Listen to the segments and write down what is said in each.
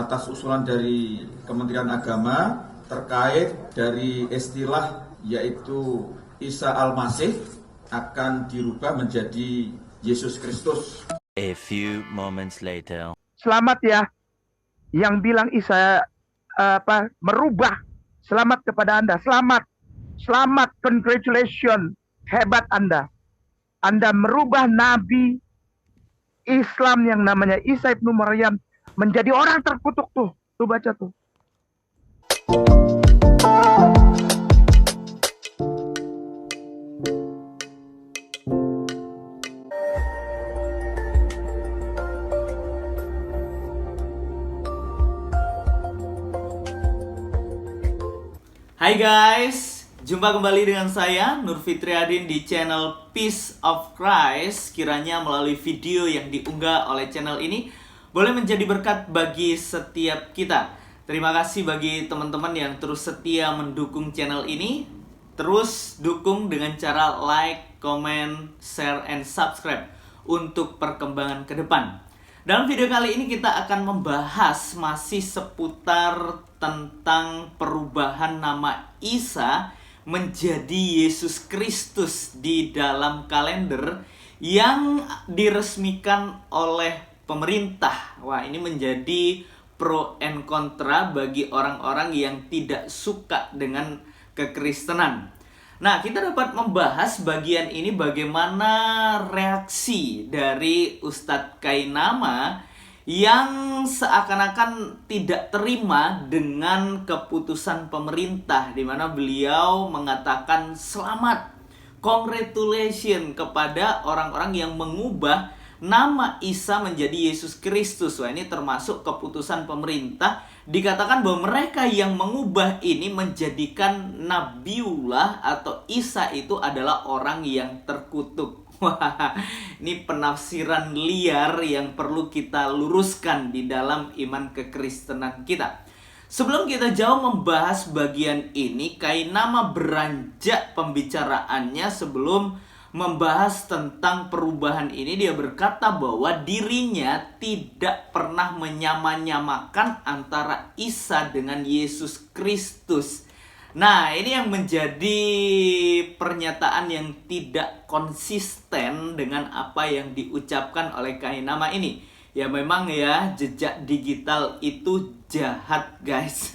atas usulan dari Kementerian Agama terkait dari istilah yaitu Isa Al-Masih akan dirubah menjadi Yesus Kristus. A few moments later. Selamat ya, yang bilang Isa merubah. Selamat kepada Anda, selamat, congratulations, hebat Anda. Anda merubah Nabi Islam yang namanya Isa ibnu Maryam menjadi orang terkutuk tuh baca tuh. Hai guys, jumpa kembali dengan saya Nur Fitriadin di channel Peace of Christ. Kiranya melalui video yang diunggah oleh channel ini boleh menjadi berkat bagi setiap kita. Terima kasih bagi teman-teman yang terus setia mendukung channel ini. Terus dukung dengan cara like, comment, share, and subscribe untuk perkembangan ke depan. Dalam video kali ini kita akan membahas masih seputar tentang perubahan nama Isa menjadi Yesus Kristus di dalam kalender yang diresmikan oleh pemerintah. Wah, ini menjadi pro and kontra bagi orang-orang yang tidak suka dengan kekristenan. Nah, kita dapat membahas bagian ini bagaimana reaksi dari Ustadz Kainama yang seakan-akan tidak terima dengan keputusan pemerintah, di mana beliau mengatakan selamat, congratulations kepada orang-orang yang mengubah nama Isa menjadi Yesus Kristus. Wah, ini termasuk keputusan pemerintah. Dikatakan bahwa mereka yang mengubah ini menjadikan Nabiullah atau Isa itu adalah orang yang terkutuk. Wah, ini penafsiran liar yang perlu kita luruskan di dalam iman kekristenan kita. Sebelum kita jauh membahas bagian ini, Kainama beranjak pembicaraannya sebelum membahas tentang perubahan ini. Dia berkata bahwa dirinya tidak pernah menyamakan antara Isa dengan Yesus Kristus. Nah, ini yang menjadi pernyataan yang tidak konsisten dengan apa yang diucapkan oleh Kainama ini. Ya memang ya, jejak digital itu jahat guys.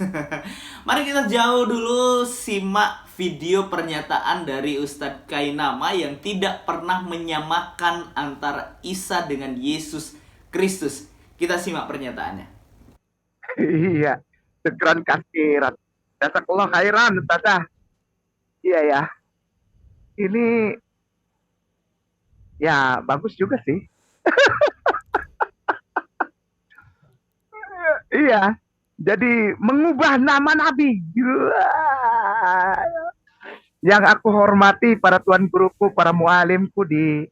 Mari kita jauh dulu simak video pernyataan dari Ustadz Kainama yang tidak pernah menyamakan antara Isa dengan Yesus Kristus. Kita simak pernyataannya. Iya, segera kasiran. Jazakallah khairan, Ustazah. Iya ya. Ini ya bagus juga sih. Iya. Jadi mengubah nama Nabi. Yang aku hormati para tuan guruku, para mualimku di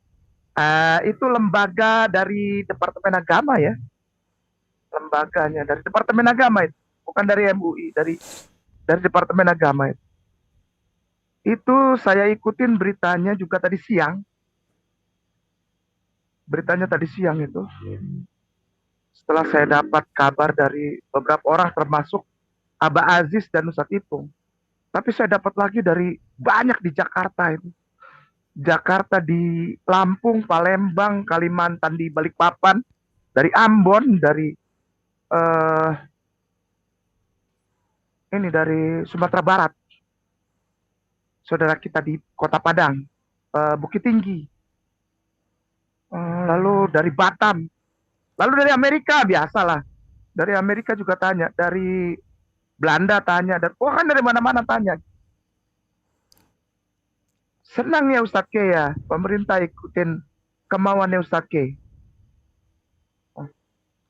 itu lembaga dari Departemen Agama ya. Lembaganya dari Departemen Agama itu, bukan dari MUI, dari Departemen Agama itu. Itu saya ikutin beritanya juga tadi siang. Beritanya tadi siang itu. Setelah saya dapat kabar dari beberapa orang termasuk Aba Aziz dan Ustadz Ipung. Tapi saya dapat lagi dari banyak di Jakarta itu. Jakarta, di Lampung, Palembang, Kalimantan, di Balikpapan, dari Ambon, dari dari Sumatera Barat. Saudara kita di Kota Padang, Bukit Tinggi. Lalu dari Batam. Lalu dari Amerika, biasalah. Dari Amerika juga tanya, dari Belanda tanya, dan kan dari mana-mana tanya. Senang ya Ustadz K ya, pemerintah ikutin kemauannya Ustadz K.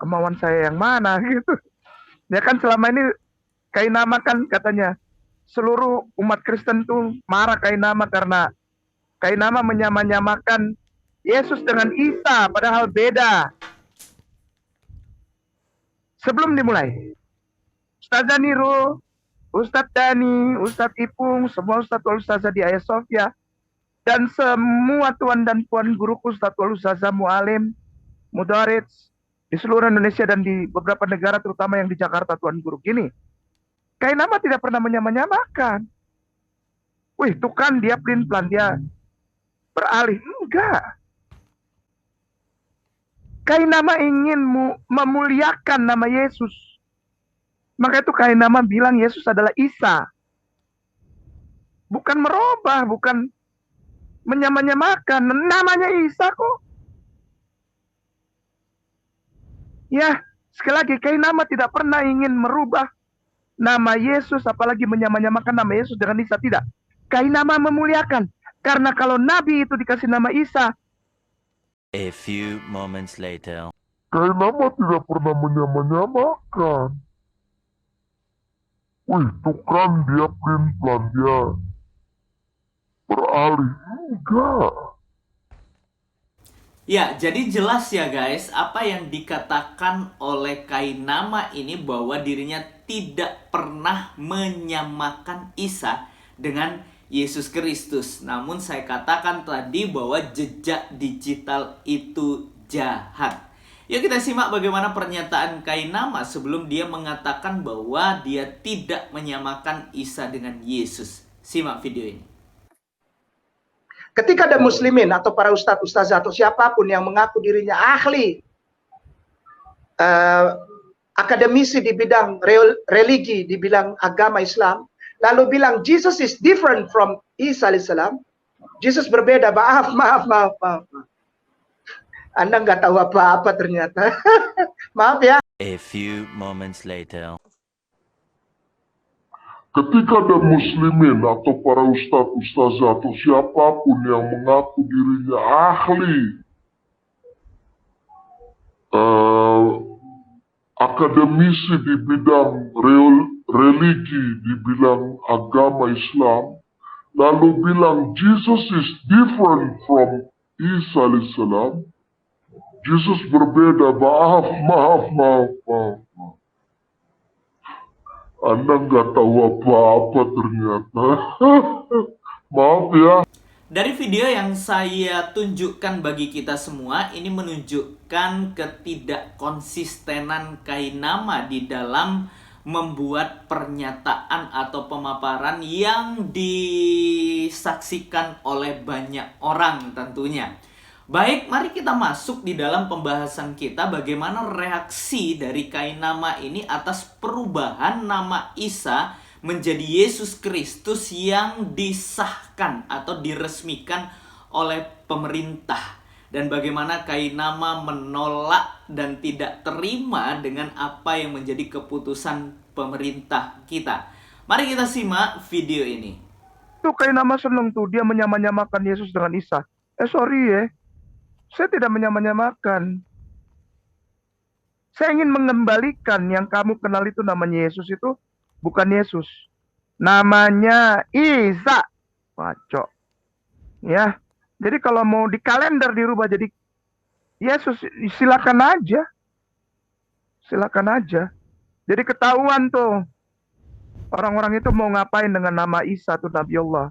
Kemauan saya yang mana gitu. Ya kan selama ini Kainama kan katanya seluruh umat Kristen tuh marah Kainama karena Kainama menyamakan Yesus dengan Isa, padahal beda. Sebelum dimulai, Ustazah Niro, Ustadz Dani, Ustadz Ipung, semua Ustadz wal Ustazah di Ayah Sofia, dan semua tuan dan puan guruku, Ustadz wal Ustazah Mualim, Mudarits, di seluruh Indonesia dan di beberapa negara, terutama yang di Jakarta, Tuan Guru. Gini, Kainama tidak pernah menyamakan. Wih, tuh kan dia pelin-pelan, dia beralih. Enggak. Kainama ingin memuliakan nama Yesus. Maka itu Kainama bilang Yesus adalah Isa. Bukan merubah, bukan menyamakan. Namanya Isa kok. Ya, sekali lagi, Kainama tidak pernah ingin merubah nama Yesus, apalagi menyamakan nama Yesus dengan Isa. Tidak. Kainama memuliakan. Karena kalau Nabi itu dikasih nama Isa. A few moments later. Kainama tidak pernah menyamakan. Wih, tuh kan dia pelin-pelan, dia beralih. Enggak. Ya, jadi jelas ya guys, apa yang dikatakan oleh Kainama ini bahwa dirinya tidak pernah menyamakan Isa dengan Yesus Kristus. Namun saya katakan tadi bahwa jejak digital itu jahat. Yuk kita simak bagaimana pernyataan Kainama sebelum dia mengatakan bahwa dia tidak menyamakan Isa dengan Yesus. Simak video ini. Ketika ada muslimin atau para ustadz-ustazah atau siapapun yang mengaku dirinya ahli, akademisi di bidang religi, di bidang agama Islam, lalu bilang Jesus is different from Isa alaihissalam, Jesus berbeda, maaf. Anda nggak tahu apa-apa ternyata. Maaf ya. A few moments later. Ketika ada muslimin atau para ustadz-ustazah atau siapapun yang mengaku dirinya ahli akademisi di bidang religi, di bidang agama Islam, lalu bilang Jesus is different from Isa alaihissalam, Jesus berbeda, maaf. Anda nggak tahu apa-apa ternyata. Maaf ya. Dari video yang saya tunjukkan bagi kita semua, ini menunjukkan ketidakkonsistenan Kainama di dalam membuat pernyataan atau pemaparan yang disaksikan oleh banyak orang tentunya. Baik, mari kita masuk di dalam pembahasan kita bagaimana reaksi dari Kainama ini atas perubahan nama Isa menjadi Yesus Kristus yang disahkan atau diresmikan oleh pemerintah. Dan bagaimana Kainama menolak dan tidak terima dengan apa yang menjadi keputusan pemerintah kita. Mari kita simak video ini. Tuh Kainama seneng tuh, dia menyamakan Yesus dengan Isa. Sorry ya. Saya tidak menyamakan. Saya ingin mengembalikan yang kamu kenal itu namanya Yesus itu bukan Yesus. Namanya Isa. Paco. Ya. Jadi kalau mau di kalender dirubah jadi Yesus, silakan aja. Silakan aja. Jadi ketahuan tuh. Orang-orang itu mau ngapain dengan nama Isa tuh Nabi Allah.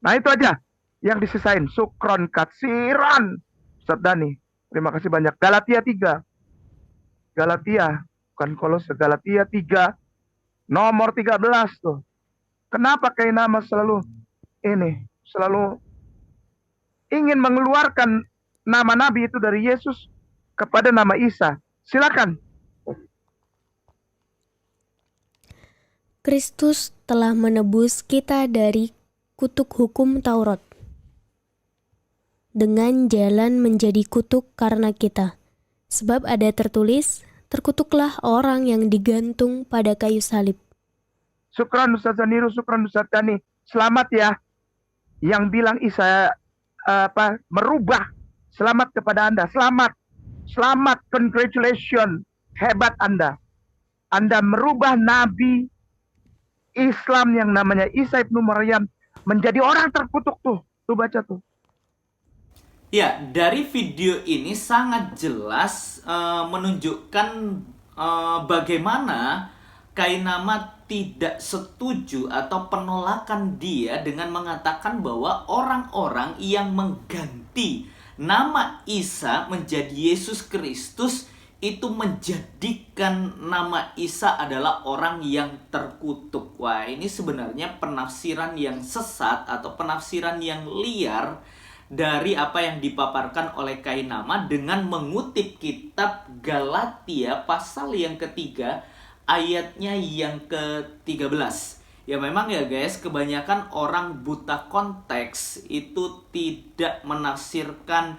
Nah itu aja yang disisain. Sukron katsiran. Ustaz Dani, terima kasih banyak. Galatia 3. Galatia, bukan Kolose, Galatia 3. Nomor 13 tuh. Kenapa Kainama selalu ingin mengeluarkan nama Nabi itu dari Yesus kepada nama Isa? Silakan. Kristus telah menebus kita dari kutuk hukum Taurat dengan jalan menjadi kutuk karena kita. Sebab ada tertulis, terkutuklah orang yang digantung pada kayu salib. Syukran Ustaz Zaniru, syukran Ustaz Dani. Selamat ya. Yang bilang Isa merubah. Selamat kepada Anda. Selamat, congratulations. Hebat Anda. Anda merubah Nabi Islam yang namanya Isa ibnu Maryam menjadi orang terkutuk tuh. Tuh baca tuh. Ya, dari video ini sangat jelas menunjukkan bagaimana Kainama tidak setuju atau penolakan dia dengan mengatakan bahwa orang-orang yang mengganti nama Isa menjadi Yesus Kristus itu menjadikan nama Isa adalah orang yang terkutuk. Wah, ini sebenarnya penafsiran yang sesat atau penafsiran yang liar dari apa yang dipaparkan oleh Kainama dengan mengutip kitab Galatia pasal yang ketiga ayatnya yang ke-13. Ya memang ya guys, kebanyakan orang buta konteks itu tidak menafsirkan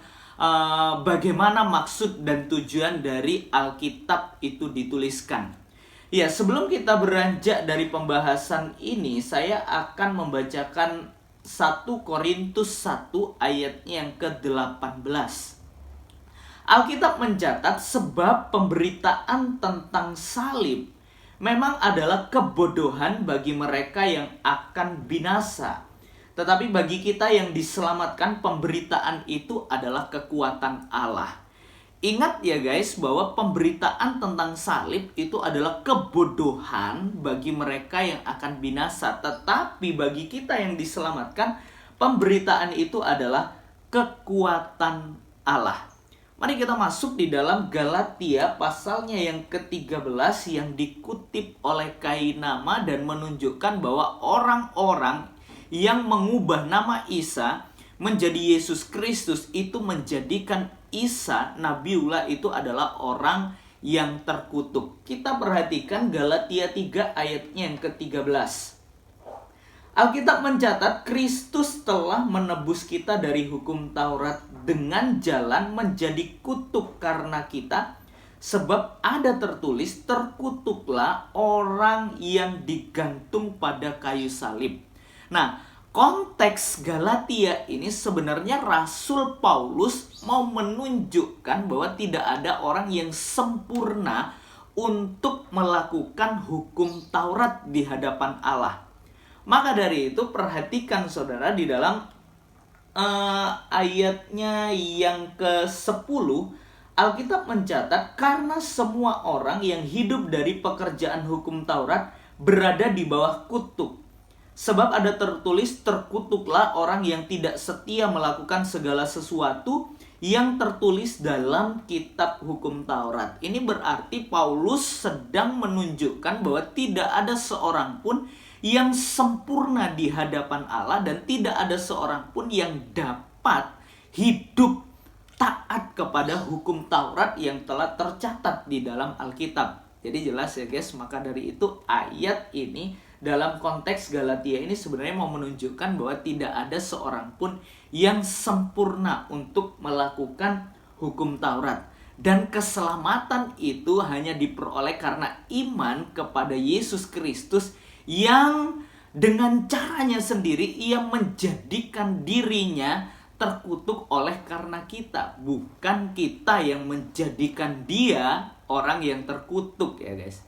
bagaimana maksud dan tujuan dari Alkitab itu dituliskan. Ya, sebelum kita beranjak dari pembahasan ini, saya akan membacakan 1 Korintus 1 ayatnya yang ke-18. Alkitab mencatat sebab pemberitaan tentang salib memang adalah kebodohan bagi mereka yang akan binasa. Tetapi bagi kita yang diselamatkan, pemberitaan itu adalah kekuatan Allah. Ingat ya guys, bahwa pemberitaan tentang salib itu adalah kebodohan bagi mereka yang akan binasa. Tetapi bagi kita yang diselamatkan, pemberitaan itu adalah kekuatan Allah. Mari kita masuk di dalam Galatia pasalnya yang ke-13 yang dikutip oleh Kainama dan menunjukkan bahwa orang-orang yang mengubah nama Isa menjadi Yesus Kristus itu menjadikan Isa, Nabiullah itu adalah orang yang terkutuk. Kita perhatikan Galatia 3 ayatnya yang ke-13. Alkitab mencatat Kristus telah menebus kita dari hukum Taurat dengan jalan menjadi kutuk karena kita, sebab ada tertulis, terkutuklah orang yang digantung pada kayu salib. Nah, konteks Galatia ini sebenarnya Rasul Paulus mau menunjukkan bahwa tidak ada orang yang sempurna untuk melakukan hukum Taurat di hadapan Allah. Maka dari itu perhatikan saudara di dalam ayatnya yang ke-10, Alkitab mencatat karena semua orang yang hidup dari pekerjaan hukum Taurat berada di bawah kutuk. Sebab ada tertulis, terkutuklah orang yang tidak setia melakukan segala sesuatu yang tertulis dalam kitab hukum Taurat. Ini berarti Paulus sedang menunjukkan bahwa tidak ada seorang pun yang sempurna di hadapan Allah dan tidak ada seorang pun yang dapat hidup taat kepada hukum Taurat yang telah tercatat di dalam Alkitab. Jadi jelas ya guys, maka dari itu ayat ini dalam konteks Galatia ini sebenarnya mau menunjukkan bahwa tidak ada seorang pun yang sempurna untuk melakukan hukum Taurat. Dan keselamatan itu hanya diperoleh karena iman kepada Yesus Kristus yang dengan caranya sendiri ia menjadikan dirinya terkutuk oleh karena kita. Bukan kita yang menjadikan dia orang yang terkutuk ya guys.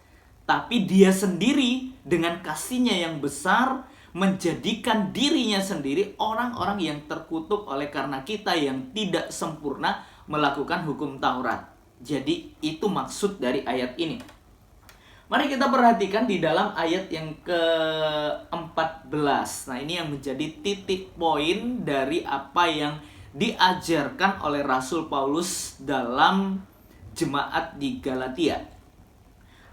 Tapi dia sendiri dengan kasihnya yang besar menjadikan dirinya sendiri orang-orang yang terkutuk oleh karena kita yang tidak sempurna melakukan hukum Taurat. Jadi itu maksud dari ayat ini. Mari kita perhatikan di dalam ayat yang ke-14. Nah, ini yang menjadi titik poin dari apa yang diajarkan oleh Rasul Paulus dalam jemaat di Galatia.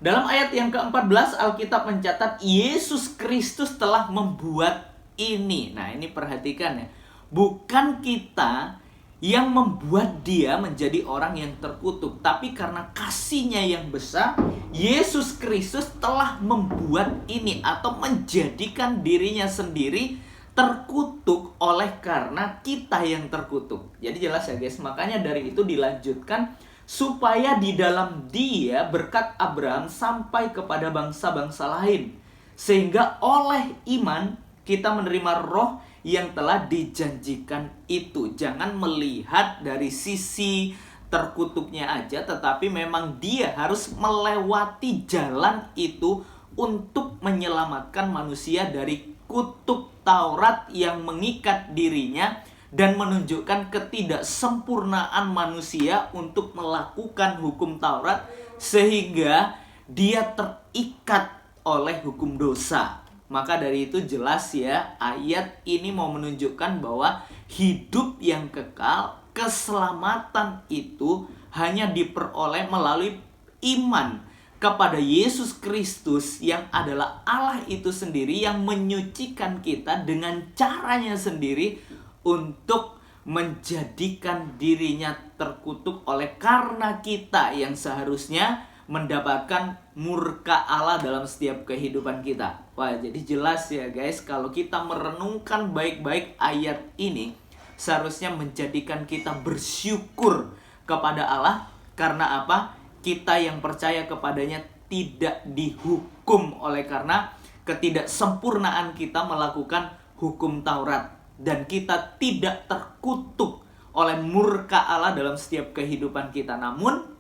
Dalam ayat yang ke-14 Alkitab mencatat Yesus Kristus telah membuat ini. Nah, ini perhatikan ya. Bukan kita yang membuat dia menjadi orang yang terkutuk, tapi karena kasihnya yang besar, Yesus Kristus telah membuat ini atau menjadikan dirinya sendiri terkutuk oleh karena kita yang terkutuk. Jadi jelas ya guys, makanya dari itu dilanjutkan supaya di dalam dia berkat Abraham sampai kepada bangsa-bangsa lain, sehingga oleh iman kita menerima roh yang telah dijanjikan itu. Jangan melihat dari sisi terkutuknya aja, tetapi memang dia harus melewati jalan itu untuk menyelamatkan manusia dari kutuk Taurat yang mengikat dirinya dan menunjukkan ketidaksempurnaan manusia untuk melakukan hukum Taurat sehingga dia terikat oleh hukum dosa. Maka dari itu jelas ya, ayat ini mau menunjukkan bahwa hidup yang kekal, keselamatan itu hanya diperoleh melalui iman kepada Yesus Kristus yang adalah Allah itu sendiri yang menyucikan kita dengan caranya sendiri untuk menjadikan dirinya terkutuk oleh karena kita yang seharusnya mendapatkan murka Allah dalam setiap kehidupan kita. Wah, jadi jelas ya guys, kalau kita merenungkan baik-baik ayat ini, seharusnya menjadikan kita bersyukur kepada Allah. Karena apa? Kita yang percaya kepadanya tidak dihukum oleh karena ketidaksempurnaan kita melakukan hukum Taurat. Dan kita tidak terkutuk oleh murka Allah dalam setiap kehidupan kita. Namun,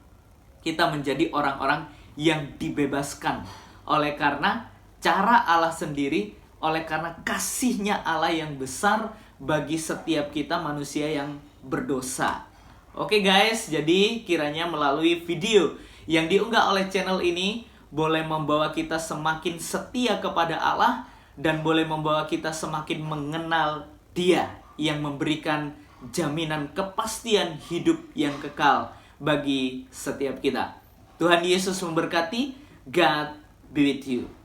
kita menjadi orang-orang yang dibebaskan oleh karena cara Allah sendiri, oleh karena kasih-Nya Allah yang besar bagi setiap kita manusia yang berdosa. Oke guys, jadi kiranya melalui video yang diunggah oleh channel ini boleh membawa kita semakin setia kepada Allah dan boleh membawa kita semakin mengenal Dia yang memberikan jaminan kepastian hidup yang kekal bagi setiap kita. Tuhan Yesus memberkati. God be with you.